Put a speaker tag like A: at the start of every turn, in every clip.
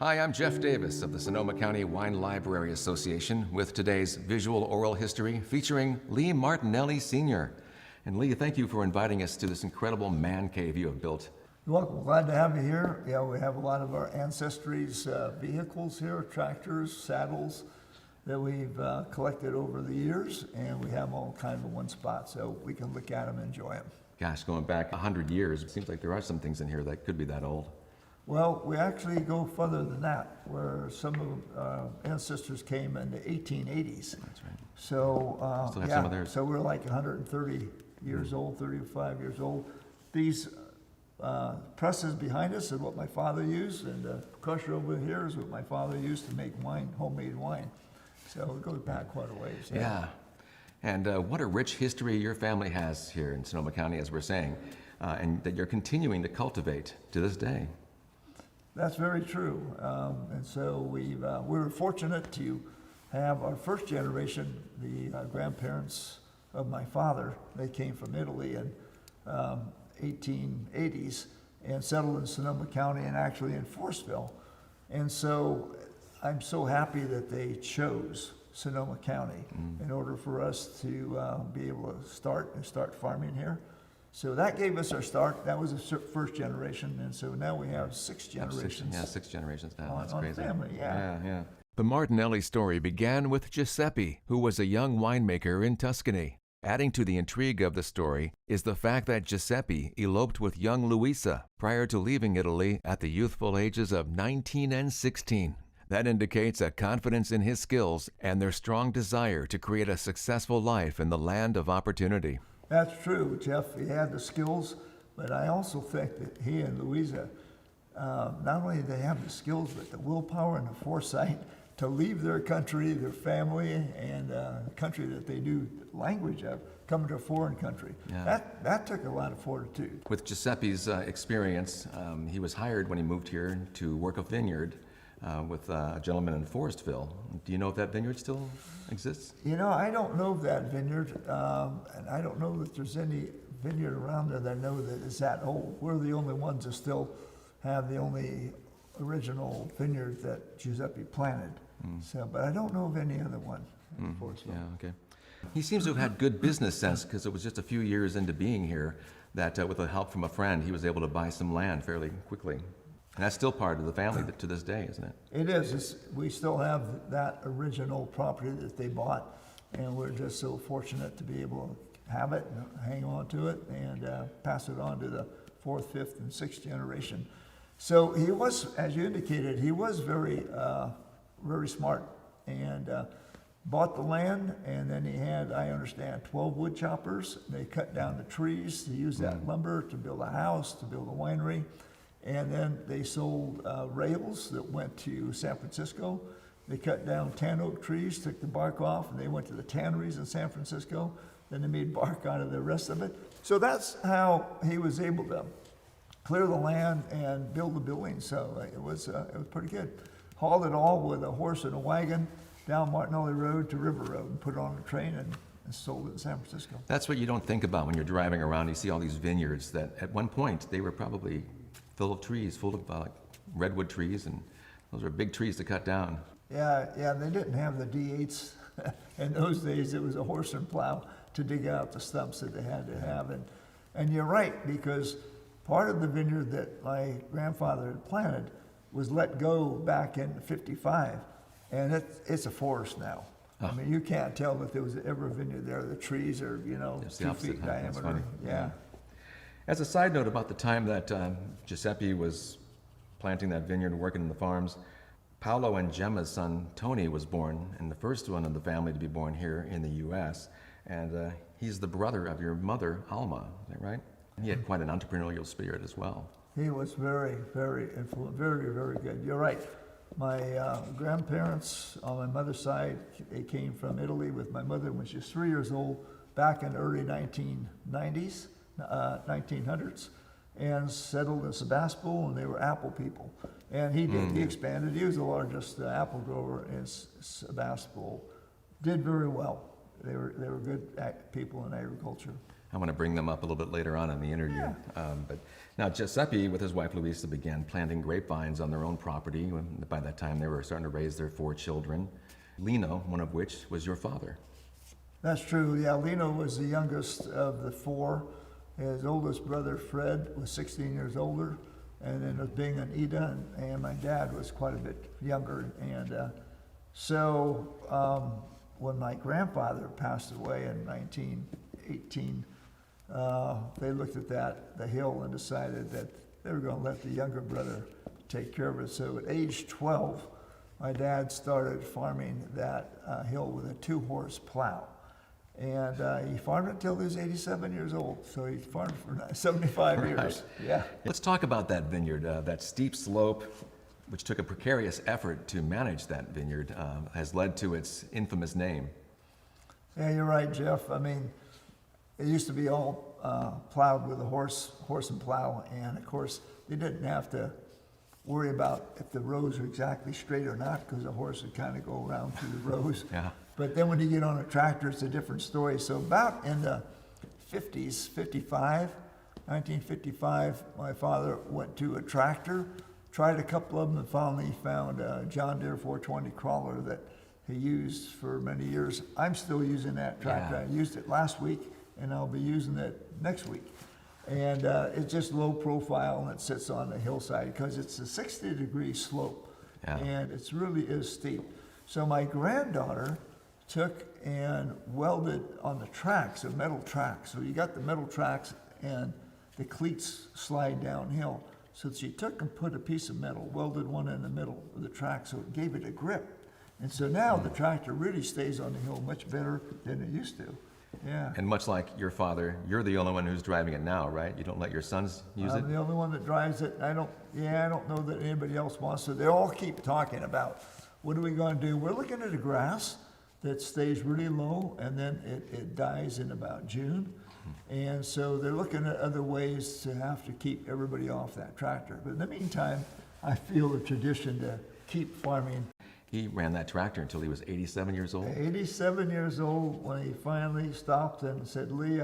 A: Hi, I'm Jeff Davis of the Sonoma County Wine Library Association with today's visual oral history featuring Lee Martinelli Sr. And Lee, thank you for inviting us to this incredible man cave you have built.
B: You're welcome. Glad to have you here. Yeah, we have a lot of our ancestry's vehicles here, tractors, saddles that we've collected over the years, and we have them all kind of in one spot so we can look at them and enjoy them.
A: Gosh, going back 100 years, it seems like there are some things in here that could be that old.
B: Well, we actually go further than that, where some of our ancestors came in the 1880s.
A: That's right.
B: So,
A: Still have some of theirs.
B: so we're like 130 years old, 35 years old. These presses behind us are what my father used, and the crusher over here is what my father used to make wine, homemade wine. So it goes back quite a ways.
A: Yeah. And what a rich history your family has here in Sonoma County, as we're saying, and that you're continuing to cultivate to this day.
B: That's very true. And so we were fortunate to have our first generation, the grandparents of my father. They came from Italy in 1880s and settled in Sonoma County and actually in Forestville. And so I'm so happy that they chose Sonoma County in order for us to be able to start farming here. So that gave us our start. That was the first generation, and so now we have six generations.
A: Six generations now. That's
B: on
A: crazy.
B: Family, yeah.
A: The Martinelli story began with Giuseppe, who was a young winemaker in Tuscany. Adding to the intrigue of the story is the fact that Giuseppe eloped with young Luisa prior to leaving Italy at the youthful ages of 19 and 16. That indicates a confidence in his skills and their strong desire to create a successful life in the land of opportunity.
B: That's true, Jeff. He had the skills, but I also think that he and Louisa, not only did they have the skills, but the willpower and the foresight to leave their country, their family, and the country that they knew the language of, come to a foreign country.
A: Yeah.
B: That took a lot of fortitude.
A: With Giuseppe's experience, he was hired when he moved here to work a vineyard with a gentleman in Forestville. Do you know if that vineyard still exists?
B: You know, I don't know of that vineyard, and I don't know that there's any vineyard around there that I know that is that old. We're the only ones that still have the only original vineyard that Giuseppe planted. So, but I don't know of any other one in Forestville.
A: Yeah, okay. He seems to have had good business sense because it was just a few years into being here that with the help from a friend, he was able to buy some land fairly quickly. And that's still part of the family to this day, isn't it?
B: It is. We still have that original property that they bought, and we're just so fortunate to be able to have it, and hang on to it, and pass it on to the fourth, fifth, and sixth generation. So he was, as you indicated, he was very, very smart, and bought the land, and then he had, I understand, 12 wood choppers. They cut down the trees to use that lumber to build a house, to build a winery. And then they sold rails that went to San Francisco. They cut down tan oak trees, took the bark off, and they went to the tanneries in San Francisco. Then they made bark out of the rest of it. So that's how he was able to clear the land and build the building. So it was pretty good. Hauled it all with a horse and a wagon down Martinelli Road to River Road and put it on a train and sold it in San Francisco.
A: That's what you don't think about when you're driving around. You see all these vineyards that at one point they were probably full of trees, full of redwood trees, and those are big trees to cut down.
B: Yeah, they didn't have the D8s. In those days, it was a horse and plow to dig out the stumps that they had to have. And you're right, because part of the vineyard that my grandfather had planted was let go back in '55, and it's a forest now. I mean, you can't tell that there was ever a vineyard there. The trees are, 2 feet diameter. Yeah.
A: As a side note about the time that Giuseppe was planting that vineyard and working in the farms, Paolo and Gemma's son, Tony, was born, and the first one in the family to be born here in the U.S., and he's the brother of your mother, Alma, is that right? He had quite an entrepreneurial spirit as well.
B: He was very, very influential, very, very good. You're right. My grandparents on my mother's side, they came from Italy with my mother when she was 3 years old, back in the early 1990s. 1900s, and settled in Sebastopol, and they were apple people. And he did, he expanded. He was the largest apple grower in Sebastopol. Did very well. They were good people in agriculture.
A: I want to bring them up a little bit later on in the interview.
B: Yeah.
A: But now Giuseppe, with his wife Luisa, began planting grapevines on their own property. By that time, they were starting to raise their 4 children, Lino, one of which was your father.
B: That's true. Yeah, Lino was the youngest of the 4. His oldest brother, Fred, was 16 years older, and then was being an Ida, and my dad was quite a bit younger. And when my grandfather passed away in 1918, they looked at the hill and decided that they were going to let the younger brother take care of it. So at age 12, my dad started farming that hill with a 2-horse plow. And he farmed it until he was 87 years old. So he farmed for 75 years.
A: Right.
B: Yeah.
A: Let's talk about that vineyard. That steep slope, which took a precarious effort to manage that vineyard, has led to its infamous name.
B: Yeah, you're right, Jeff. I mean, it used to be all plowed with a horse and plow. And of course, they didn't have to worry about if the rows are exactly straight or not, because the horse would kind of go around through the rows.
A: Yeah.
B: But then when you get on a tractor, it's a different story. So about in the 50s, 1955, my father went to a tractor, tried a couple of them, and finally found a John Deere 420 crawler that he used for many years. I'm still using that tractor.
A: Yeah.
B: I used it last week, and I'll be using it next week. And it's just low profile, and it sits on the hillside because it's a 60-degree slope.
A: Yeah.
B: And it really is steep. So my granddaughter took and welded on the tracks, a metal track. So you got the metal tracks and the cleats slide downhill. So she took and put a piece of metal, welded one in the middle of the track, so it gave it a grip. And so now the tractor really stays on the hill much better than it used to. Yeah.
A: And much like your father, you're the only one who's driving it now, right? You don't let your sons use it?
B: I'm the only one that drives it. I don't know that anybody else wants to. They all keep talking about, what are we going to do? We're looking at a grass that stays really low, and then it dies in about June. And so they're looking at other ways to have to keep everybody off that tractor. But in the meantime, I feel the tradition to keep farming.
A: He ran that tractor until he was 87 years old?
B: 87 years old when he finally stopped and said, Lee,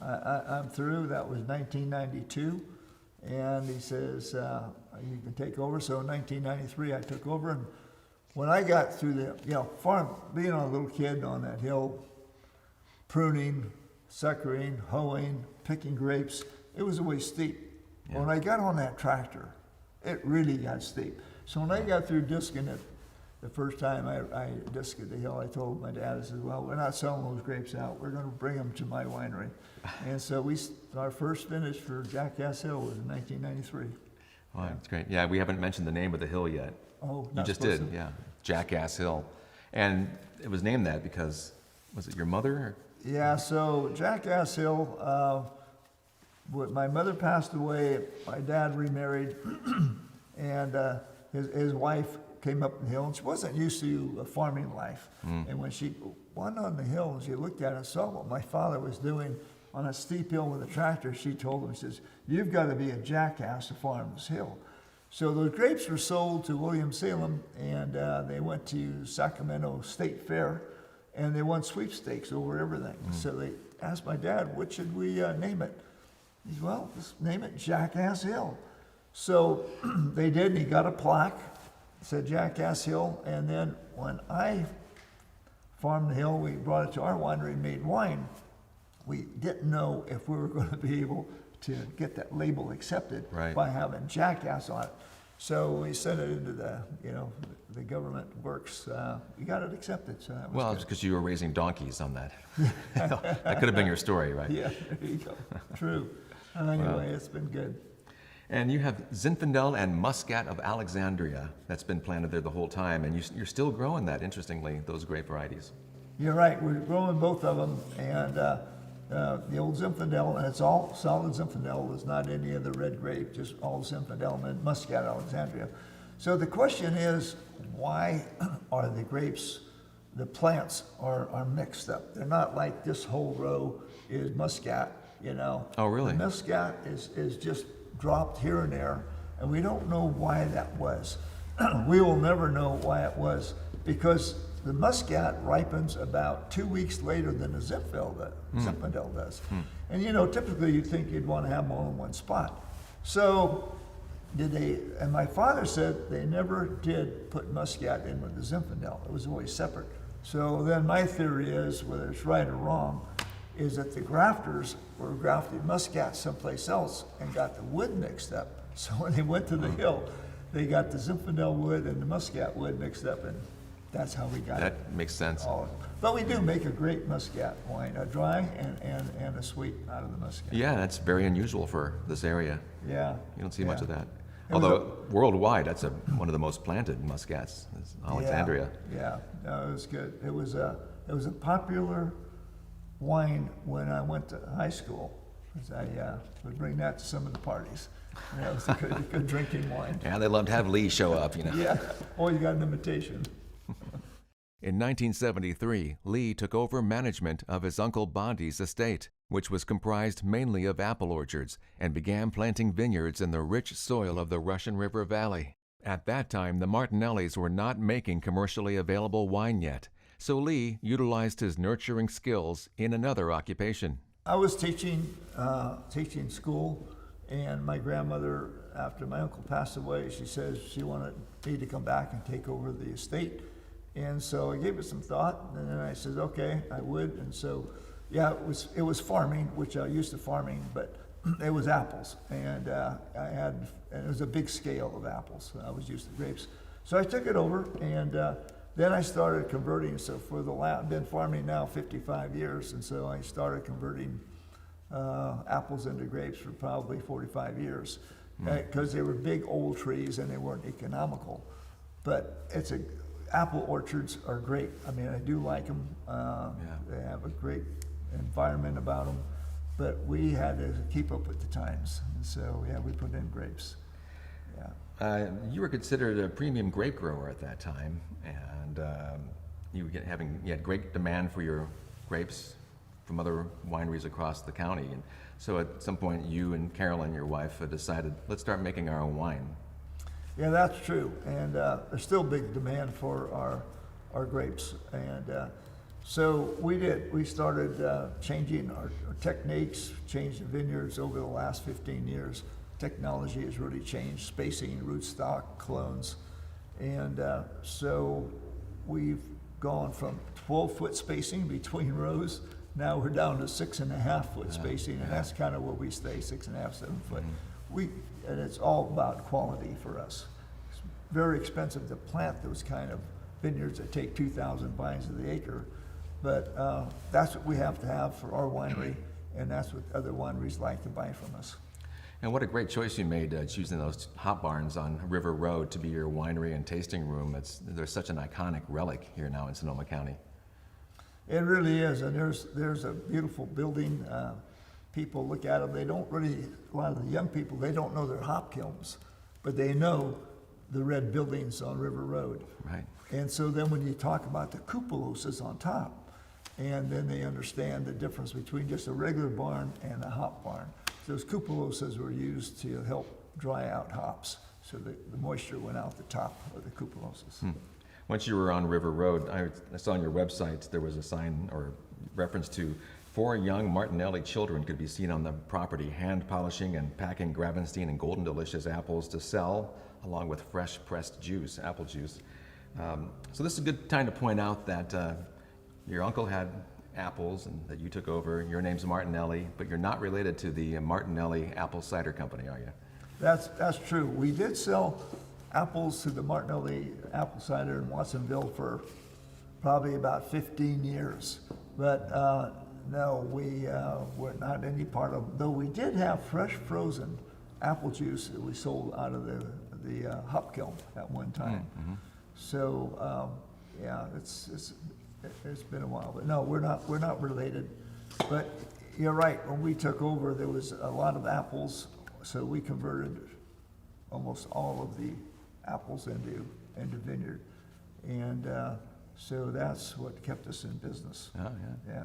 B: I'm through. That was 1992. And he says, you can take over. So in 1993, I took over. And when I got through the farm, being a little kid on that hill, pruning, suckering, hoeing, picking grapes, it was always steep.
A: Yeah.
B: When I got on that tractor, it really got steep. So when I got through disking it, the first time I disced the hill, I told my dad, I said, well, we're not selling those grapes out. We're going to bring them to my winery. And so our first finish for Jackass Hill was in 1993.
A: Wow, that's great. Yeah, we haven't mentioned the name of the hill yet.
B: Oh,
A: You just did, yeah. Jackass Hill. And it was named that because, was it your mother? Or?
B: Yeah, so Jackass Hill, my mother passed away, my dad remarried, and his wife came up the hill, and she wasn't used to a farming life. And when she went on the hill and she looked at it and saw what my father was doing on a steep hill with a tractor, she told him, she says, you've got to be a jackass to farm this hill. So those grapes were sold to William Salem, and they went to Sacramento State Fair, and they won sweepstakes over everything. So they asked my dad, what should we name it? He said, well, let's name it Jackass Hill. So they did, and he got a plaque, said Jackass Hill, and then when I farmed the hill, we brought it to our winery and made wine. We didn't know if we were going to be able to get that label accepted by having Jackass on it. So we sent it into the government works. We got it accepted, so that was
A: Well,
B: good.
A: it's because you were raising donkeys on that. That could have been your story, right?
B: Yeah, there you go. True. Anyway, it's been good.
A: And you have Zinfandel and Muscat of Alexandria that's been planted there the whole time, and you're still growing that, interestingly, those grape varieties.
B: You're right, we're growing both of them, and the old Zinfandel, and it's all solid Zinfandel, there's not any of the red grape, just all Zinfandel and Muscat Alexandria. So the question is, why are the grapes, the plants are mixed up? They're not like this whole row is Muscat,
A: Oh, really?
B: The Muscat is just dropped here and there, and we don't know why that was. We will never know why it was, because the Muscat ripens about 2 weeks later than the Zinfandel does. And you know, typically you'd think you'd want to have them all in one spot. So and my father said they never did put Muscat in with the Zinfandel. It was always separate. So then my theory is, whether it's right or wrong, is that the grafters were grafting Muscat someplace else and got the wood mixed up. So when they went to the hill, they got the Zinfandel wood and the Muscat wood mixed up, and that's how we got it.
A: That makes sense.
B: But we do make a great Muscat wine, a dry and a sweet out of the Muscat.
A: Yeah, that's very unusual for this area.
B: Yeah.
A: You don't see much of that.
B: It was
A: Although worldwide, that's one of the most planted Muscats, is Alexandria.
B: Yeah, no, it was good. It was a popular wine when I went to high school, because I would bring that to some of the parties. And that was a good drinking wine.
A: Yeah, they love to have Lee show up, you know.
B: Yeah, oh, you got an invitation.
A: In 1973, Lee took over management of his uncle Bondi's estate, which was comprised mainly of apple orchards, and began planting vineyards in the rich soil of the Russian River Valley. At that time, the Martinellis were not making commercially available wine yet, so Lee utilized his nurturing skills in another occupation.
B: I was teaching school, and my grandmother, after my uncle passed away, she says she wanted me to come back and take over the estate. And so I gave it some thought, and then I said, okay, I would. And so, yeah, it was farming, which I used to farming, but it was apples. And and it was a big scale of apples. I was used to grapes. So I took it over, and then I started converting. So I've been farming now 55 years, and so I started converting apples into grapes for probably 45 years, because they were big old trees and they weren't economical. But apple orchards are great. I mean, I do like them. They have a great environment about them, but we had to keep up with the times. And so, yeah, we put in grapes. Yeah.
A: You were considered a premium grape grower at that time, and you had great demand for your grapes from other wineries across the county. And so at some point, you and Carolyn, your wife, decided, let's start making our own wine.
B: Yeah, that's true, and there's still big demand for our grapes, and so we did. We started changing our techniques, changed the vineyards over the last 15 years. Technology has really changed, spacing, rootstock, clones, and so we've gone from 12-foot spacing between rows. Now we're down to 6.5-foot spacing, and that's kind of where we stay, 6.5, 7 foot. And it's all about quality for us. It's very expensive to plant those kind of vineyards that take 2,000 vines to the acre, but that's what we have to have for our winery, and that's what other wineries like to buy from us.
A: And what a great choice you made choosing those hop barns on River Road to be your winery and tasting room. They're such an iconic relic here now in Sonoma County.
B: It really is, and there's a beautiful building. People look at them, they don't really, a lot of the young people, they don't know they're hop kilns, but they know the red buildings on River Road.
A: Right.
B: And so then when you talk about the cupuloses on top, and then they understand the difference between just a regular barn and a hop barn. Those cupuloses were used to help dry out hops, so that the moisture went out the top of the cupuloses.
A: Once you were on River Road, I saw on your website there was a sign or reference to 4 young Martinelli children could be seen on the property hand polishing and packing Gravenstein and Golden Delicious apples to sell, along with fresh pressed juice, apple juice. So this is a good time to point out that your uncle had apples and that you took over. Your name's Martinelli, but you're not related to the Martinelli Apple Cider Company, are you?
B: That's true. We did sell apples to the Martinelli Apple Cider in Watsonville for probably about 15 years, but no, we were not any part of, though we did have fresh frozen apple juice that we sold out of the hop kiln at one time. So yeah, it's been a while, but no, we're not related. But you're right, when we took over, there was a lot of apples, so we converted almost all of the apples into vineyard, and so that's what kept us in business.
A: Oh, yeah.
B: Yeah.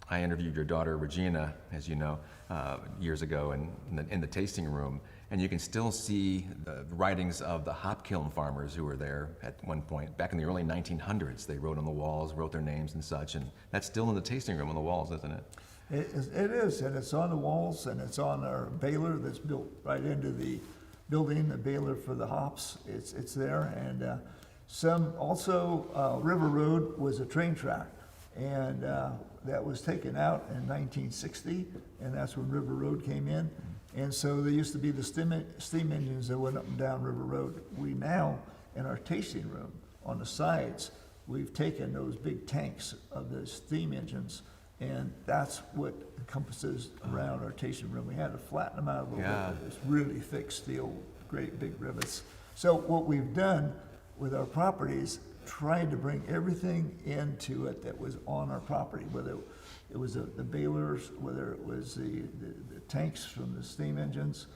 A: I interviewed your daughter, Regina, as you know, years ago in the tasting room, and you can still see the writings of the hop kiln farmers who were there at one point. Back in the early 1900s, they wrote on the walls, wrote their names and such, and that's still in the tasting room on the walls, isn't it?
B: It is, and it's on the walls, and it's on our baler that's built right into the building, the baler for the hops. It's there, and River Road was a train track, and that was taken out in 1960, and that's when River Road came in. And so there used to be the steam engines that went up and down River Road. We now, in our tasting room, on the sides, we've taken those big tanks of the steam engines, and that's what encompasses around our tasting room. We had to flatten them out a little bit. It's really thick steel, great big rivets. So what we've done with our properties, tried to bring everything into it that was on our property, whether it was the balers, whether it was the tanks from the steam engines.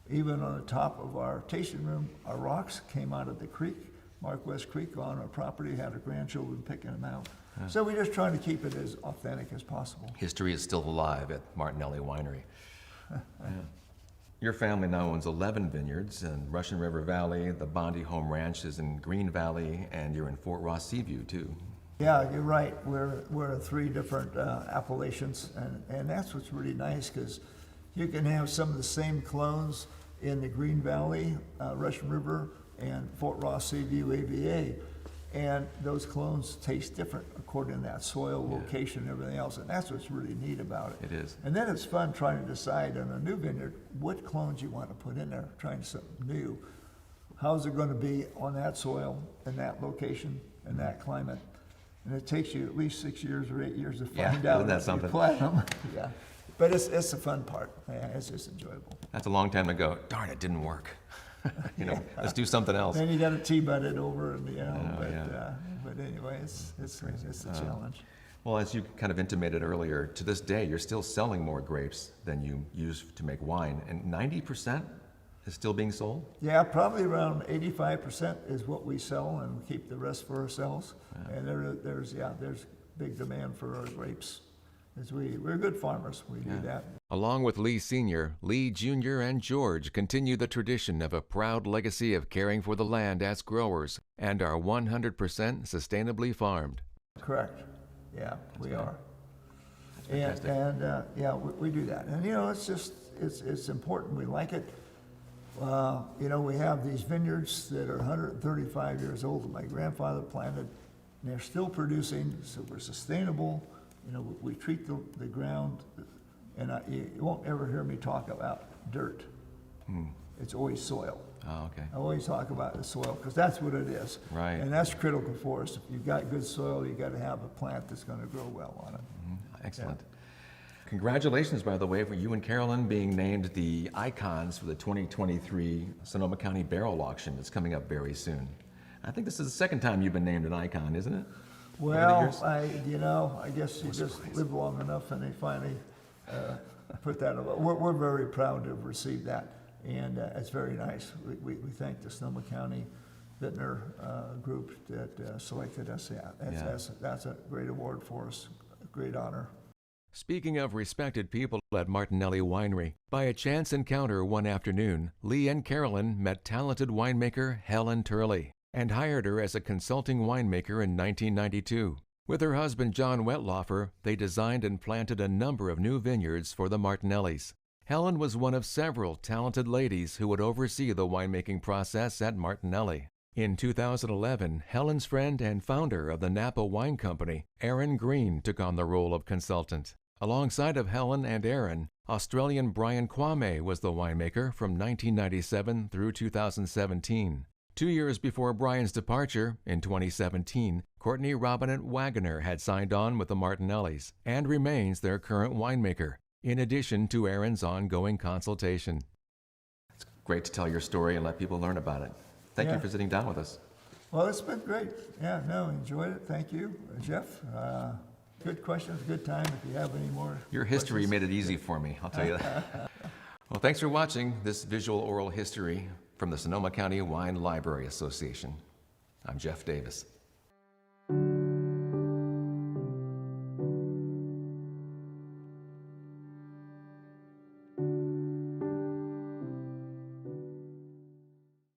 B: Even on the top of our tasting room, our rocks came out of the creek, Mark West Creek, on our property, had our grandchildren picking them out. Yeah. So we're just trying to keep it as authentic as possible.
A: History is still alive at Martinelli Winery. Yeah. Your family now owns 11 vineyards in Russian River Valley, the Bondi Home Ranch is in Green Valley, and you're in Fort Ross Seaview too.
B: Yeah, you're right. We're 3 different appellations, and that's what's really nice, because you can have some of the same clones in the Green Valley, Russian River, and Fort Ross Seaview AVA, and those clones taste different according to that soil, location, and everything else, and that's what's really neat about it.
A: It is.
B: And then it's fun trying to decide on a new vineyard what clones you want to put in there, trying something new. How's it going to be on that soil, in that location, in that climate? And it takes you at least 6 years or 8 years to find out
A: if you
B: plant them. Yeah, but it's the fun part. Yeah, it's just enjoyable.
A: That's a long time ago. Darn, it didn't work. Let's do something else.
B: Then you got to tea-bud it over, and but anyway, it's a challenge.
A: Well, as you kind of intimated earlier, to this day, you're still selling more grapes than you use to make wine, and 90% is still being sold?
B: Yeah, probably around 85% is what we sell, and we keep the rest for ourselves. Yeah. And there's big demand for our grapes. We're good farmers, we do that.
A: Along with Lee Sr., Lee Jr. and George continue the tradition of a proud legacy of caring for the land as growers and are 100% sustainably farmed.
B: Correct. Yeah, we are.
A: That's fantastic.
B: We do that. And it's important. We like it. We have these vineyards that are 135 years old that my grandfather planted, and they're still producing, so we're sustainable. We treat the ground, and you won't ever hear me talk about dirt. It's always soil.
A: Oh, okay.
B: I always talk about the soil, because that's what it is.
A: Right.
B: And that's critical for us. If you've got good soil, you've got to have a plant that's going to grow well on it.
A: Excellent. Yeah. Congratulations, by the way, for you and Carolyn being named the icons for the 2023 Sonoma County Barrel Auction that's coming up very soon. I think this is the second time you've been named an icon, isn't it?
B: Well, I guess you just live long enough, and they finally put that up. We're very proud to have received that, and it's very nice. We thank the Sonoma County Vintner group that selected us. That's a great award for us, a great honor.
A: Speaking of respected people at Martinelli Winery, by a chance encounter one afternoon, Lee and Carolyn met talented winemaker Helen Turley and hired her as a consulting winemaker in 1992. With her husband John Wetlaufer, they designed and planted a number of new vineyards for the Martinellis. Helen was one of several talented ladies who would oversee the winemaking process at Martinelli. In 2011, Helen's friend and founder of the Napa Wine Company, Aaron Green, took on the role of consultant. Alongside of Helen and Aaron, Australian Brian Kwame was the winemaker from 1997 through 2017. 2 years before Brian's departure, in 2017, Courtney Robinette Wagoner had signed on with the Martinellis and remains their current winemaker, in addition to Aaron's ongoing consultation. It's great to tell your story and let people learn about it. Thank you for sitting down with us.
B: Well, it's been great. Enjoyed it. Thank you, Jeff. Good questions, good time. If you have any more
A: Your history
B: questions.
A: made it easy for me, I'll tell you that. Well, thanks for watching this visual oral history from the Sonoma County Wine Library Association. I'm Jeff Davis.